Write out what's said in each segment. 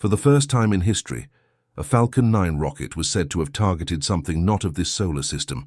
For the first time in history, a Falcon 9 rocket was said to have targeted something not of this solar system,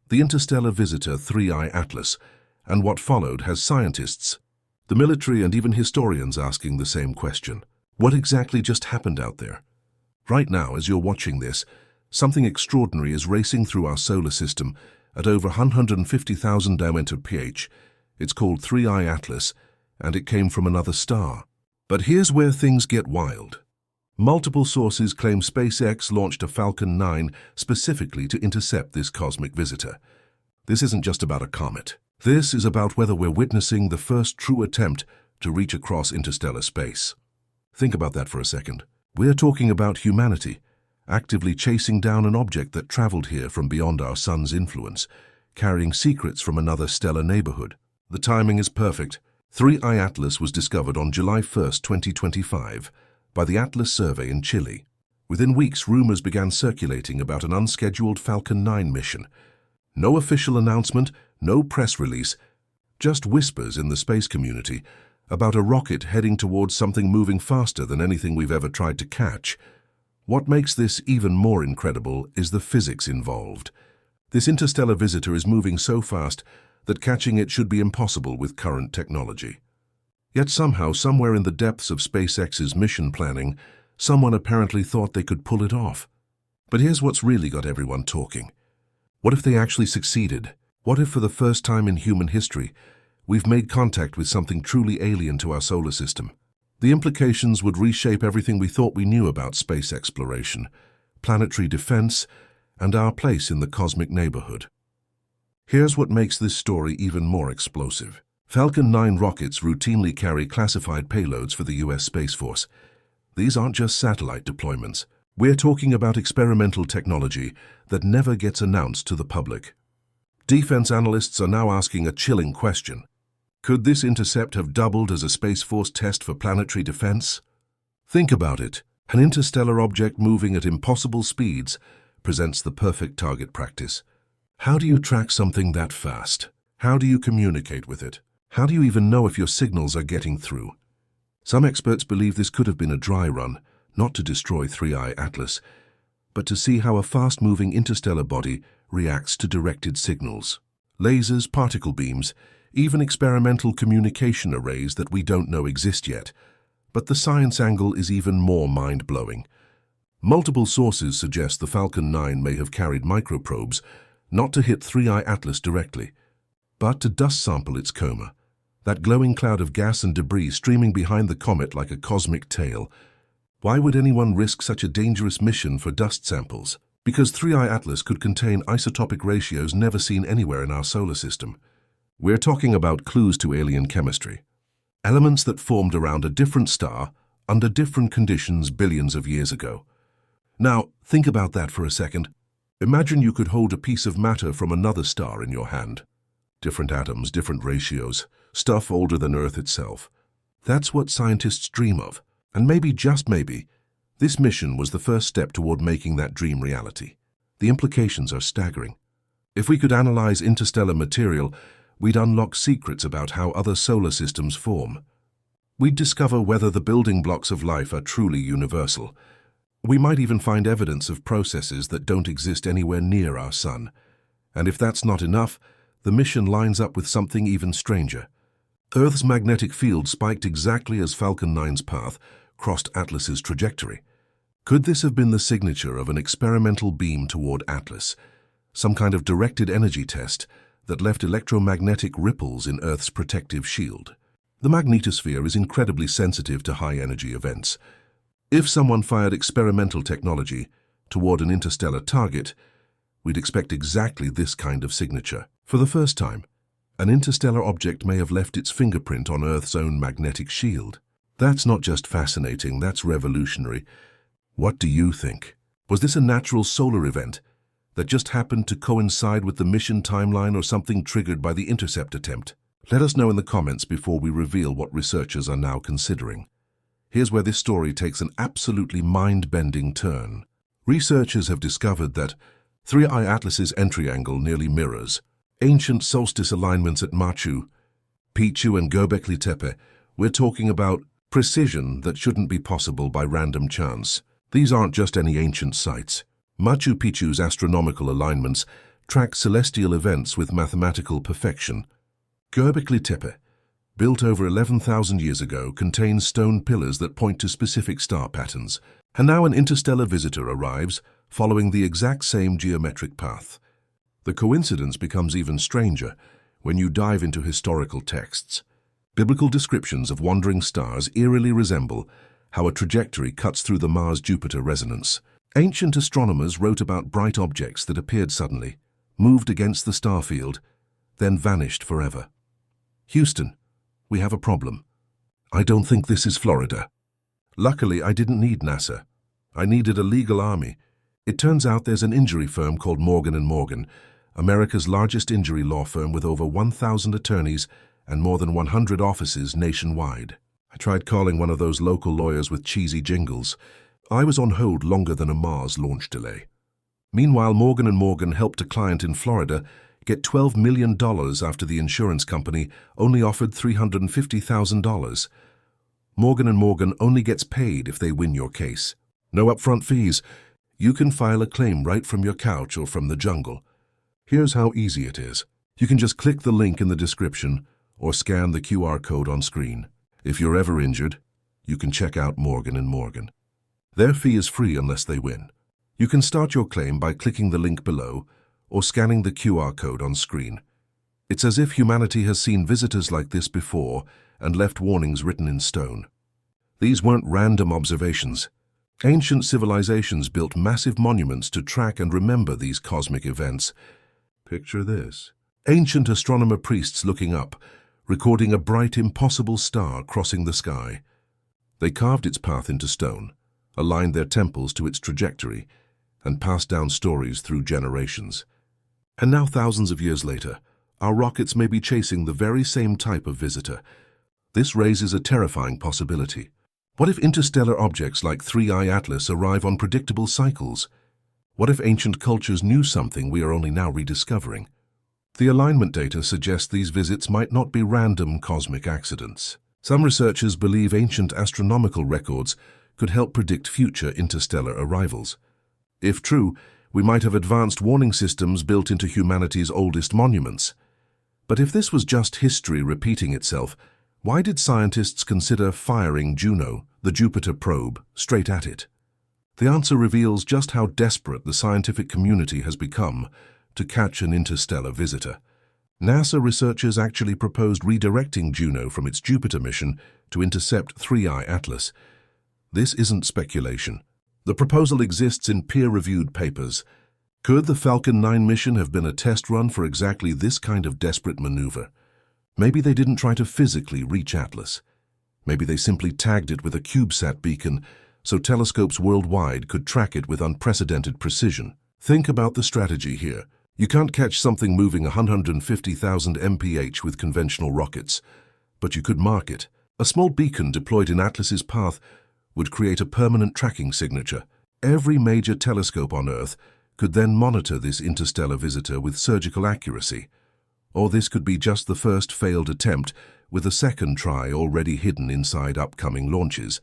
the interstellar visitor 3I Atlas, and what followed has scientists, the military and even historians asking the same question. What exactly just happened out there? Right now, as you're watching this, something extraordinary is racing through our solar system at over 150,000 diameter-ph. It's called 3I Atlas, and it came from another star. But here's where things get wild. Multiple sources claim SpaceX launched a Falcon 9 specifically to intercept this cosmic visitor. This isn't just about a comet. This is about whether we're witnessing the first true attempt to reach across interstellar space. Think about that for a second. We're talking about humanity, actively chasing down an object that traveled here from beyond our sun's influence, carrying secrets from another stellar neighborhood. The timing is perfect. 3I Atlas was discovered on July 1st, 2025, by the Atlas Survey in Chile. Within weeks, rumors began circulating about an unscheduled Falcon 9 mission. No official announcement, no press release, just whispers in the space community about a rocket heading towards something moving faster than anything we've ever tried to catch. What makes this even more incredible is the physics involved. This interstellar visitor is moving so fast that catching it should be impossible with current technology. Yet somehow, somewhere in the depths of SpaceX's mission planning, someone apparently thought they could pull it off. But here's what's really got everyone talking. What if they actually succeeded? What if for the first time in human history, we've made contact with something truly alien to our solar system? The implications would reshape everything we thought we knew about space exploration, planetary defense, and our place in the cosmic neighborhood. Here's what makes this story even more explosive. Falcon 9 rockets routinely carry classified payloads for the US Space Force. These aren't just satellite deployments. We're talking about experimental technology that never gets announced to the public. Defense analysts are now asking a chilling question. Could this intercept have doubled as a Space Force test for planetary defense? Think about it. An interstellar object moving at impossible speeds presents the perfect target practice. How do you track something that fast? How do you communicate with it? How do you even know if your signals are getting through? Some experts believe this could have been a dry run, not to destroy 3I Atlas, but to see how a fast-moving interstellar body reacts to directed signals. Lasers, particle beams, even experimental communication arrays that we don't know exist yet. But the science angle is even more mind-blowing. Multiple sources suggest the Falcon 9 may have carried microprobes, not to hit 3I Atlas directly, but to dust sample its coma. That glowing cloud of gas and debris streaming behind the comet like a cosmic tail. Why would anyone risk such a dangerous mission for dust samples? Because 3I Atlas could contain isotopic ratios never seen anywhere in our solar system. We're talking about clues to alien chemistry. Elements that formed around a different star under different conditions billions of years ago. Now, think about that for a second. Imagine you could hold a piece of matter from another star in your hand. Different atoms, different ratios, stuff older than Earth itself. That's what scientists dream of. And maybe, just maybe, this mission was the first step toward making that dream reality. The implications are staggering. If we could analyze interstellar material, we'd unlock secrets about how other solar systems form. We'd discover whether the building blocks of life are truly universal. We might even find evidence of processes that don't exist anywhere near our sun. And if that's not enough, the mission lines up with something even stranger. Earth's magnetic field spiked exactly as Falcon 9's path crossed Atlas's trajectory. Could this have been the signature of an experimental beam toward Atlas, some kind of directed energy test that left electromagnetic ripples in Earth's protective shield? The magnetosphere is incredibly sensitive to high-energy events. If someone fired experimental technology toward an interstellar target, we'd expect exactly this kind of signature. For the first time, an interstellar object may have left its fingerprint on Earth's own magnetic shield. That's not just fascinating, that's revolutionary. What do you think? Was this a natural solar event that just happened to coincide with the mission timeline or something triggered by the Intercept attempt? Let us know in the comments before we reveal what researchers are now considering. Here's where this story takes an absolutely mind-bending turn. Researchers have discovered that 3I Atlas's entry angle nearly mirrors ancient solstice alignments at Machu Picchu and Göbekli Tepe. We're talking about Precision that shouldn't be possible by random chance. These aren't just any ancient sites. Machu Picchu's astronomical alignments track celestial events with mathematical perfection. Göbekli Tepe, built over 11,000 years ago, contains stone pillars that point to specific star patterns. And now an interstellar visitor arrives, following the exact same geometric path. The coincidence becomes even stranger when you dive into historical texts. Biblical descriptions of wandering stars eerily resemble how a trajectory cuts through the Mars-Jupiter resonance. Ancient astronomers wrote about bright objects that appeared suddenly, moved against the star field, then vanished forever. Houston, we have a problem. I don't think this is Florida. Luckily, I didn't need NASA. I needed a legal army. It turns out there's an injury firm called Morgan & Morgan, America's largest injury law firm with over 1,000 attorneys and more than 100 offices nationwide. I tried calling one of those local lawyers with cheesy jingles. I was on hold longer than a Mars launch delay. Meanwhile, Morgan & Morgan helped a client in Florida get $12 million after the insurance company only offered $350,000. Morgan & Morgan only gets paid if they win your case. No upfront fees. You can file a claim right from your couch or from the jungle. Here's how easy it is. You can just click the link in the description or scan the QR code on screen. If you're ever injured, you can check out Morgan & Morgan. Their fee is free unless they win. You can start your claim by clicking the link below or scanning the QR code on screen. It's as if humanity has seen visitors like this before and left warnings written in stone. These weren't random observations. Ancient civilizations built massive monuments to track and remember these cosmic events. Picture this. Ancient astronomer priests looking up, recording a bright, impossible star crossing the sky. They carved its path into stone, aligned their temples to its trajectory, and passed down stories through generations. And now, thousands of years later, our rockets may be chasing the very same type of visitor. This raises a terrifying possibility. What if interstellar objects like 3I Atlas arrive on predictable cycles? What if ancient cultures knew something we are only now rediscovering? The alignment data suggests these visits might not be random cosmic accidents. Some researchers believe ancient astronomical records could help predict future interstellar arrivals. If true, we might have advanced warning systems built into humanity's oldest monuments. But if this was just history repeating itself, why did scientists consider firing Juno, the Jupiter probe, straight at it? The answer reveals just how desperate the scientific community has become to catch an interstellar visitor. NASA researchers actually proposed redirecting Juno from its Jupiter mission to intercept 3I Atlas. This isn't speculation. The proposal exists in peer-reviewed papers. Could the Falcon 9 mission have been a test run for exactly this kind of desperate maneuver? Maybe they didn't try to physically reach Atlas. Maybe they simply tagged it with a CubeSat beacon so telescopes worldwide could track it with unprecedented precision. Think about the strategy here. You can't catch something moving 150,000 mph with conventional rockets, but you could mark it. A small beacon deployed in Atlas's path would create a permanent tracking signature. Every major telescope on Earth could then monitor this interstellar visitor with surgical accuracy. Or this could be just the first failed attempt, with a second try already hidden inside upcoming launches.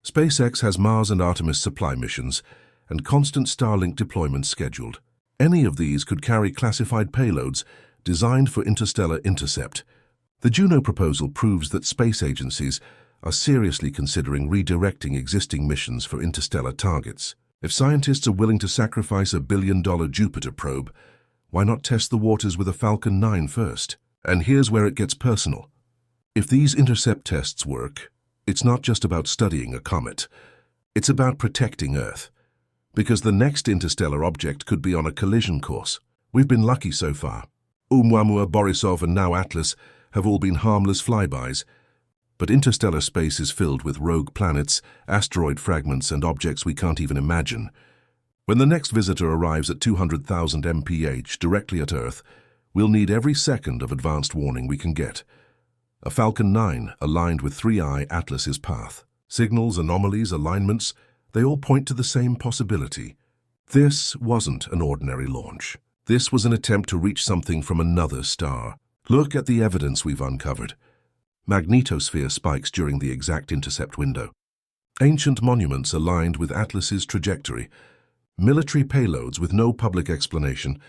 SpaceX has Mars and Artemis supply missions and constant Starlink deployments scheduled. Any of these could carry classified payloads designed for interstellar intercept. The Juno proposal proves that space agencies are seriously considering redirecting existing missions for interstellar targets. If scientists are willing to sacrifice a billion-dollar Jupiter probe, why not test the waters with a Falcon 9 first? And here's where it gets personal. If these intercept tests work, it's not just about studying a comet. It's about protecting Earth. Because the next interstellar object could be on a collision course. We've been lucky so far. Oumuamua, Borisov, and now Atlas have all been harmless flybys. But interstellar space is filled with rogue planets, asteroid fragments, and objects we can't even imagine. When the next visitor arrives at 200,000 mph directly at Earth, we'll need every second of advanced warning we can get. A Falcon 9 aligned with 3I Atlas's path. Signals, anomalies, alignments, they all point to the same possibility. This wasn't an ordinary launch. This was an attempt to reach something from another star. Look at the evidence we've uncovered. Magnetosphere spikes during the exact intercept window. Ancient monuments aligned with Atlas's trajectory. Military payloads with no public explanation,